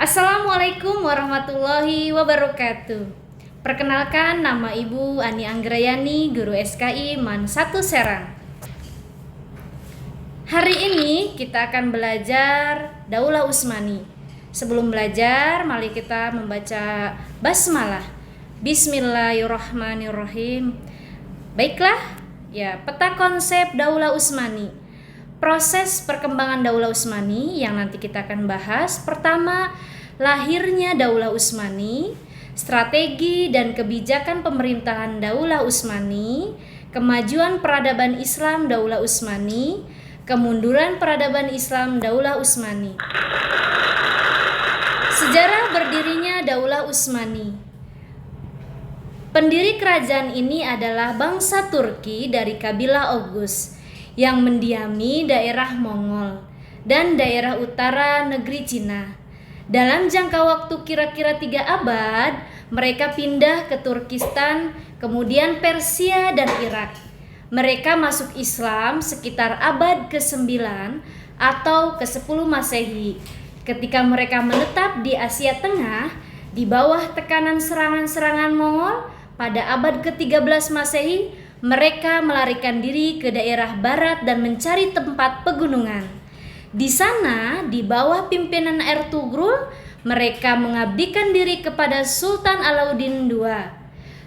Assalamualaikum warahmatullahi wabarakatuh. Perkenalkan, nama Ibu Ani Anggrayani, Guru SKI MAN 1 Serang. Hari ini kita akan belajar Daulah Utsmani. Sebelum belajar, mari kita membaca basmalah. Bismillahirrahmanirrahim. Baiklah, peta konsep Daulah Utsmani. Proses perkembangan Daulah Utsmani yang nanti kita akan bahas. Pertama, lahirnya Daulah Utsmani, strategi dan kebijakan pemerintahan Daulah Utsmani, kemajuan peradaban Islam Daulah Utsmani, kemunduran peradaban Islam Daulah Utsmani. Sejarah berdirinya Daulah Utsmani. Pendiri kerajaan ini adalah bangsa Turki dari kabilah Oghuz yang mendiami daerah Mongol dan daerah utara negeri Cina. Dalam jangka waktu kira-kira 3 abad, mereka pindah ke Turkistan, kemudian Persia dan Irak. Mereka masuk Islam sekitar abad ke-9 atau ke-10 Masehi. Ketika mereka menetap di Asia Tengah, di bawah tekanan serangan-serangan Mongol, pada abad ke-13 Masehi, mereka melarikan diri ke daerah barat dan mencari tempat pegunungan. Di sana, di bawah pimpinan Ertugrul, mereka mengabdikan diri kepada Sultan Alauddin II,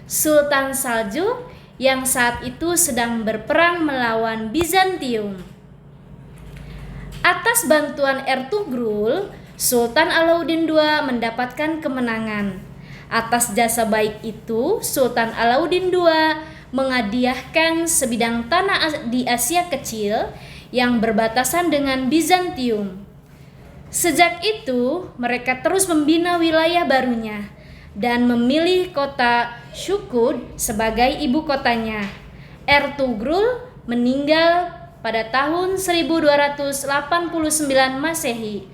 Sultan Saljuk yang saat itu sedang berperang melawan Bizantium. Atas bantuan Ertugrul, Sultan Alauddin II mendapatkan kemenangan. Atas jasa baik itu, Sultan Alauddin II menghadiahkan sebidang tanah di Asia Kecil yang berbatasan dengan Bizantium. Sejak itu, mereka terus membina wilayah barunya dan memilih kota Shukud sebagai ibu kotanya. Ertugrul meninggal pada tahun 1289 Masehi.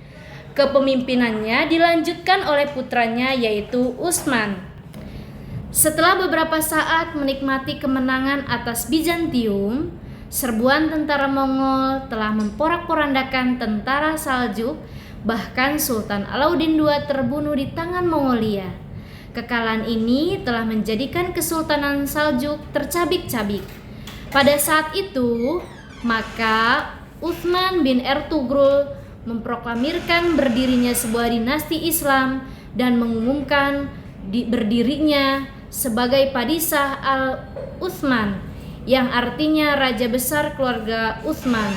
Kepemimpinannya dilanjutkan oleh putranya yaitu Utsman. Setelah beberapa saat menikmati kemenangan atas Bizantium, serbuan tentara Mongol telah memporak-porandakan tentara Saljuk, bahkan Sultan Alauddin II terbunuh di tangan Mongolia. Kekalahan ini telah menjadikan Kesultanan Saljuk tercabik-cabik. Pada saat itu, maka Utsman bin Ertugrul memproklamirkan berdirinya sebuah dinasti Islam dan mengumumkan berdirinya sebagai Padishah Al-Utsman, yang artinya Raja Besar Keluarga Utsman,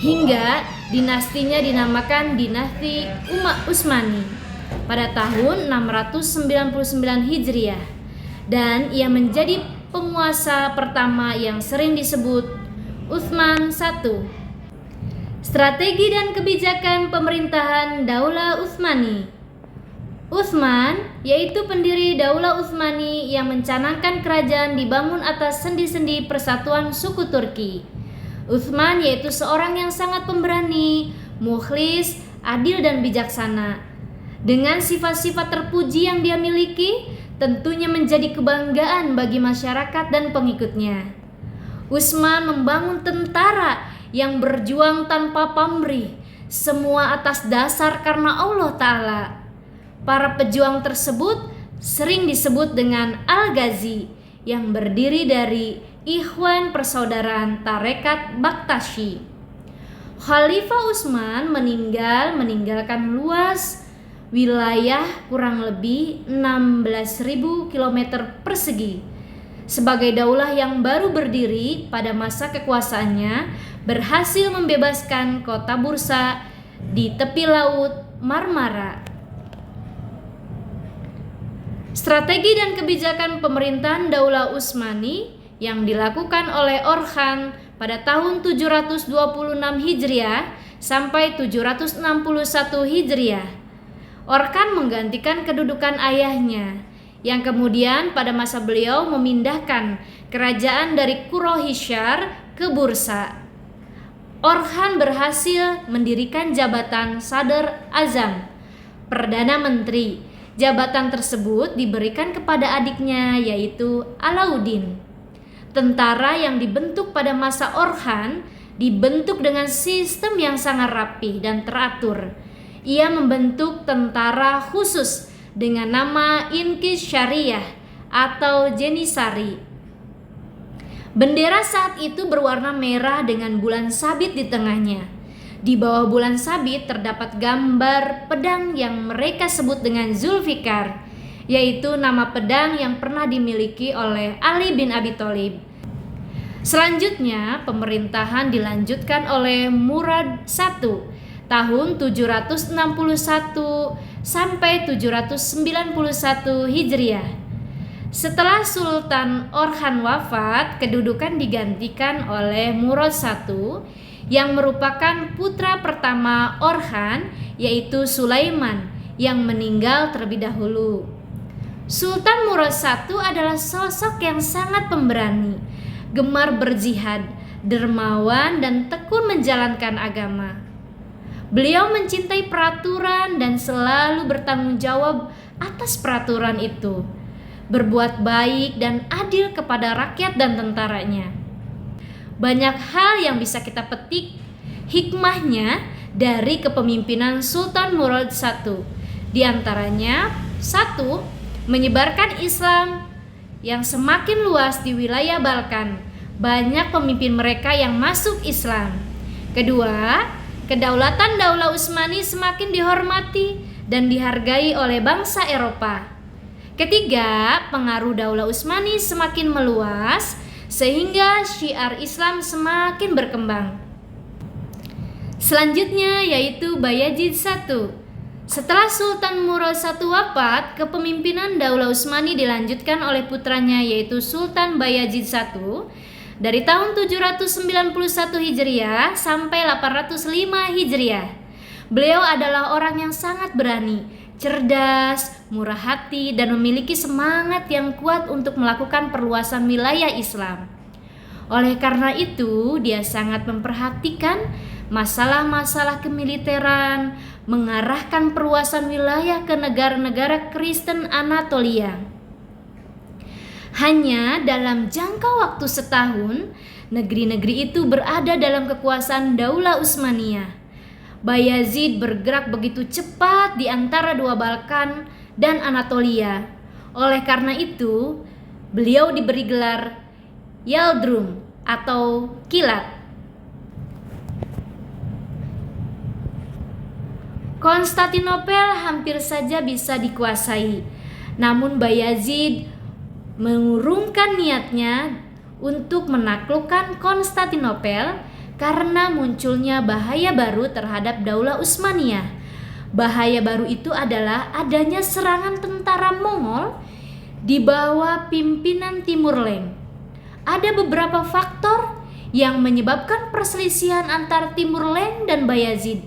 hingga dinastinya dinamakan Dinasti Utsmani pada tahun 699 Hijriah, dan ia menjadi penguasa pertama yang sering disebut Utsman I. Strategi dan kebijakan pemerintahan Daulah Utsmani. Utsman, yaitu pendiri Daulah Utsmani yang mencanangkan kerajaan dibangun atas sendi-sendi persatuan suku Turki. Utsman yaitu seorang yang sangat pemberani, mukhlis, adil dan bijaksana. Dengan sifat-sifat terpuji yang dia miliki, tentunya menjadi kebanggaan bagi masyarakat dan pengikutnya. Utsman membangun tentara yang berjuang tanpa pamrih, semua atas dasar karena Allah Ta'ala. Para pejuang tersebut sering disebut dengan Al-Ghazi, yang berdiri dari Ikhwan Persaudaraan Tarekat Baktashi. Khalifah Utsman meninggalkan luas wilayah kurang lebih 16.000 km persegi. Sebagai daulah yang baru berdiri pada masa kekuasaannya, berhasil membebaskan kota Bursa di tepi laut Marmara. Strategi dan kebijakan pemerintahan Daulah Utsmani yang dilakukan oleh Orhan pada tahun 726 Hijriah sampai 761 Hijriah. Orhan menggantikan kedudukan ayahnya, yang kemudian pada masa beliau memindahkan kerajaan dari Kurohishar ke Bursa. Orhan berhasil mendirikan jabatan Sadr Azam, Perdana Menteri. Jabatan tersebut diberikan kepada adiknya yaitu Alauddin. Tentara yang dibentuk pada masa Orhan dibentuk dengan sistem yang sangat rapi dan teratur. Ia membentuk tentara khusus dengan nama Inkisyariyah atau Jenisari. Bendera saat itu berwarna merah dengan bulan sabit di tengahnya. Di bawah bulan sabit terdapat gambar pedang yang mereka sebut dengan Zulfikar, yaitu nama pedang yang pernah dimiliki oleh Ali bin Abi Thalib. Selanjutnya, pemerintahan dilanjutkan oleh Murad I tahun 761 sampai 791 Hijriah. Setelah Sultan Orhan wafat, kedudukan digantikan oleh Murad I yang merupakan putra pertama Orhan, yaitu Sulaiman yang meninggal terlebih dahulu. Sultan Murad I adalah sosok yang sangat pemberani, gemar berjihad, dermawan dan tekun menjalankan agama. Beliau mencintai peraturan dan selalu bertanggung jawab atas peraturan itu, berbuat baik dan adil kepada rakyat dan tentaranya. Banyak hal yang bisa kita petik hikmahnya dari kepemimpinan Sultan Murad I. Di antaranya, 1. Menyebarkan Islam yang semakin luas di wilayah Balkan. Banyak pemimpin mereka yang masuk Islam. Kedua, kedaulatan Daulah Utsmani semakin dihormati dan dihargai oleh bangsa Eropa. Ketiga, pengaruh Daulah Utsmani semakin meluas sehingga syiar Islam semakin berkembang. Selanjutnya yaitu Bayazid I. Setelah Sultan Murad I wafat, kepemimpinan Daulah Utsmani dilanjutkan oleh putranya yaitu Sultan Bayazid I dari tahun 791 Hijriah sampai 805 Hijriah. Beliau adalah orang yang sangat berani, cerdas, murah hati, dan memiliki semangat yang kuat untuk melakukan perluasan wilayah Islam. Oleh karena itu, dia sangat memperhatikan masalah-masalah kemiliteran, mengarahkan perluasan wilayah ke negara-negara Kristen Anatolia. Hanya dalam jangka waktu setahun, negeri-negeri itu berada dalam kekuasaan Daulah Utsmaniyah. Bayazid bergerak begitu cepat di antara dua Balkan dan Anatolia. Oleh karena itu, beliau diberi gelar Yaldrum atau Kilat. Konstantinopel hampir saja bisa dikuasai, namun Bayazid mengurungkan niatnya untuk menaklukkan Konstantinopel karena munculnya bahaya baru terhadap Daulah Utsmaniyah. Bahaya baru itu adalah adanya serangan tentara Mongol di bawah pimpinan Timur Leng. Ada beberapa faktor yang menyebabkan perselisihan antara Timur Leng dan Bayazid.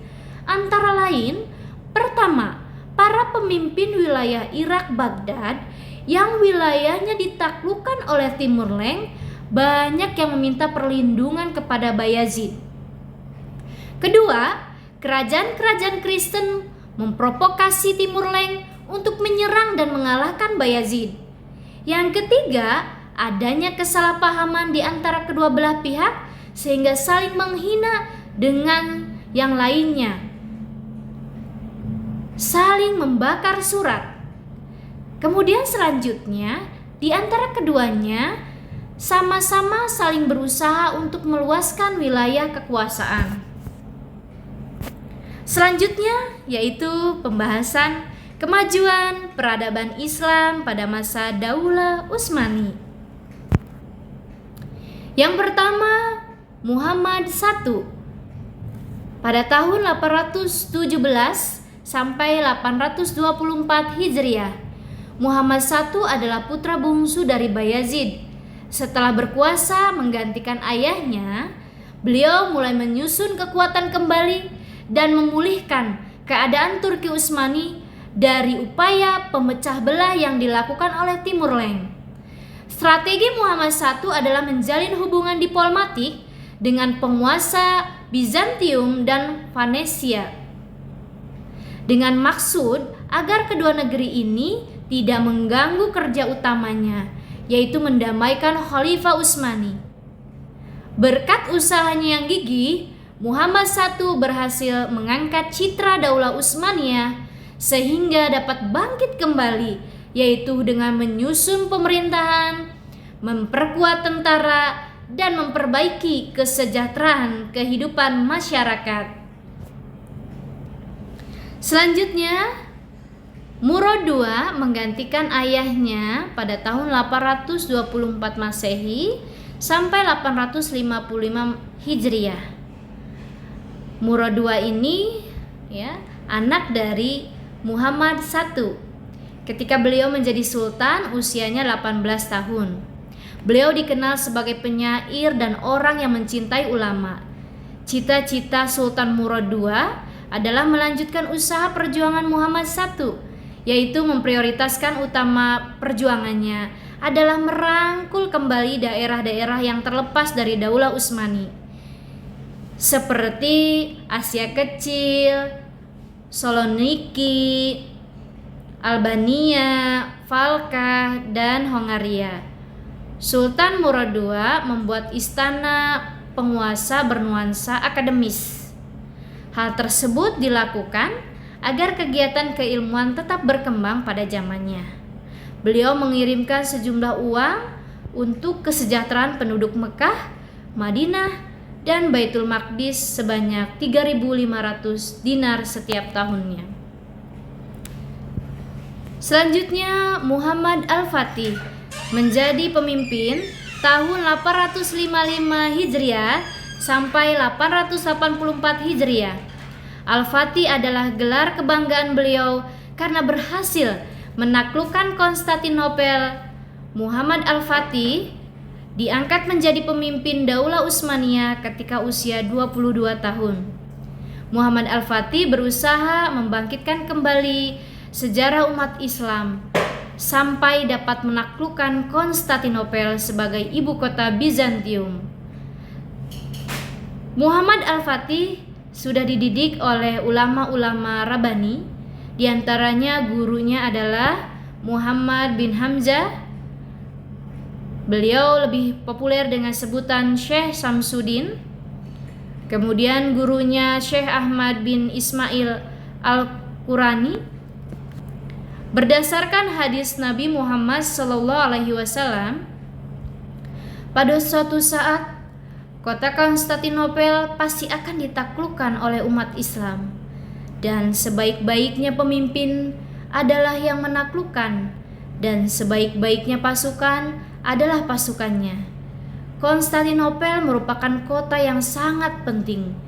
Antara lain, pertama, para pemimpin wilayah Irak Baghdad yang wilayahnya ditaklukkan oleh Timur Leng banyak yang meminta perlindungan kepada Bayazid. Kedua, kerajaan-kerajaan Kristen memprovokasi Timur Leng untuk menyerang dan mengalahkan Bayazid. Yang ketiga, adanya kesalahpahaman di antara kedua belah pihak sehingga saling menghina dengan yang lainnya, saling membakar surat. Kemudian selanjutnya, di antara keduanya sama-sama saling berusaha untuk meluaskan wilayah kekuasaan. Selanjutnya yaitu pembahasan kemajuan peradaban Islam pada masa Daulah Utsmani. Yang pertama, Muhammad I. Pada tahun 817 sampai 824 Hijriah, Muhammad I adalah putra bungsu dari Bayazid. Setelah berkuasa menggantikan ayahnya, beliau mulai menyusun kekuatan kembali dan memulihkan keadaan Turki Utsmani dari upaya pemecah belah yang dilakukan oleh Timur Leng. Strategi Muhammad I adalah menjalin hubungan diplomatik dengan penguasa Bizantium dan Venesia, dengan maksud agar kedua negeri ini tidak mengganggu kerja utamanya, yaitu mendamaikan Khalifah Utsmani. Berkat usahanya yang gigih, Muhammad I berhasil mengangkat citra Daulah Utsmaniyah sehingga dapat bangkit kembali, yaitu dengan menyusun pemerintahan, memperkuat tentara, dan memperbaiki kesejahteraan kehidupan masyarakat. Selanjutnya, Murad II menggantikan ayahnya pada tahun 824 Masehi sampai 855 Hijriah. Murad II ini anak dari Muhammad I. Ketika beliau menjadi sultan, usianya 18 tahun. Beliau dikenal sebagai penyair dan orang yang mencintai ulama. Cita-cita Sultan Murad II adalah melanjutkan usaha perjuangan Muhammad I, yaitu memprioritaskan utama perjuangannya adalah merangkul kembali daerah-daerah yang terlepas dari Daulah Utsmani, seperti Asia Kecil, Saloniki, Albania, Valka, dan Hongaria. Sultan Murad II membuat istana penguasa bernuansa akademis. Hal tersebut dilakukan agar kegiatan keilmuan tetap berkembang pada zamannya. Beliau mengirimkan sejumlah uang untuk kesejahteraan penduduk Mekah, Madinah, dan Baitul Maqdis sebanyak 3.500 dinar setiap tahunnya. Selanjutnya, Muhammad Al-Fatih menjadi pemimpin tahun 855 Hijriah sampai 884 Hijriah. Al-Fatih adalah gelar kebanggaan beliau karena berhasil menaklukkan Konstantinopel. Muhammad Al-Fatih diangkat menjadi pemimpin Daulah Utsmaniyah ketika usia 22 tahun. Muhammad Al-Fatih berusaha membangkitkan kembali sejarah umat Islam sampai dapat menaklukkan Konstantinopel sebagai ibu kota Bizantium. Muhammad Al-Fatih sudah dididik oleh ulama-ulama Rabbani, diantaranya gurunya adalah Muhammad bin Hamzah. Beliau lebih populer dengan sebutan Syekh Samsuddin. Kemudian gurunya Syekh Ahmad bin Ismail Al-Qurani. Berdasarkan hadis Nabi Muhammad SAW, pada suatu saat kota Konstantinopel pasti akan ditaklukkan oleh umat Islam, dan sebaik-baiknya pemimpin adalah yang menaklukkan, dan sebaik-baiknya pasukan adalah pasukannya. Konstantinopel merupakan kota yang sangat penting.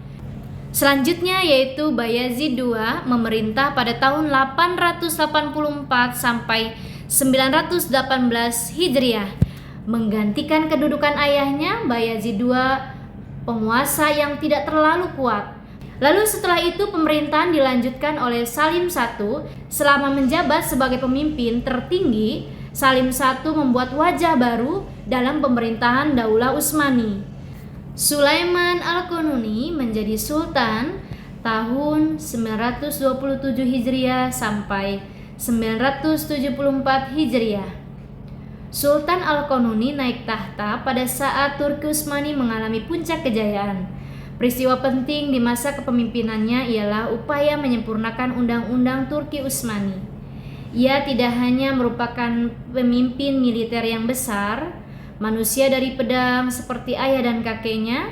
Selanjutnya yaitu Bayazid II memerintah pada tahun 884 sampai 918 Hijriah, menggantikan kedudukan ayahnya. Bayazid II penguasa yang tidak terlalu kuat. Lalu setelah itu pemerintahan dilanjutkan oleh Salim I. Selama menjabat sebagai pemimpin tertinggi, Salim I membuat wajah baru dalam pemerintahan Daulah Utsmani. Sulaiman Al-Qanuni menjadi sultan tahun 927 Hijriah sampai 974 Hijriah. Sultan Al-Qanuni naik tahta pada saat Turki Utsmani mengalami puncak kejayaan. Peristiwa penting di masa kepemimpinannya ialah upaya menyempurnakan Undang-Undang Turki Utsmani. Ia tidak hanya merupakan pemimpin militer yang besar, manusia dari pedang seperti ayah dan kakeknya,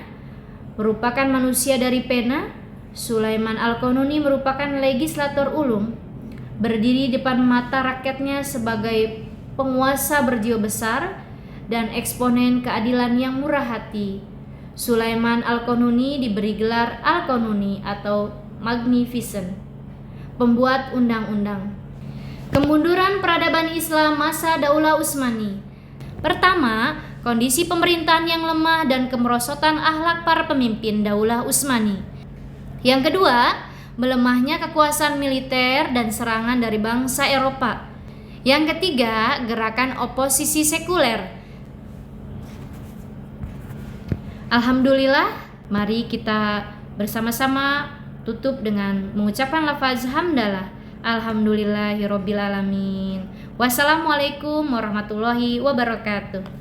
merupakan manusia dari pena. Sulaiman Al-Qanuni merupakan legislator ulung, berdiri depan mata rakyatnya sebagai penguasa berjiwa besar dan eksponen keadilan yang murah hati. Sulaiman Al-Qanuni diberi gelar Al-Qanuni atau Magnificent, pembuat undang-undang. Kemunduran peradaban Islam masa Daulah Utsmani. Pertama, kondisi pemerintahan yang lemah dan kemerosotan akhlak para pemimpin Daulah Utsmani. Yang kedua, melemahnya kekuasaan militer dan serangan dari bangsa Eropa. Yang ketiga, gerakan oposisi sekuler. Alhamdulillah, mari kita bersama-sama tutup dengan mengucapkan lafaz hamdalah. Alhamdulillahirobbilalamin. Wassalamualaikum warahmatullahi wabarakatuh.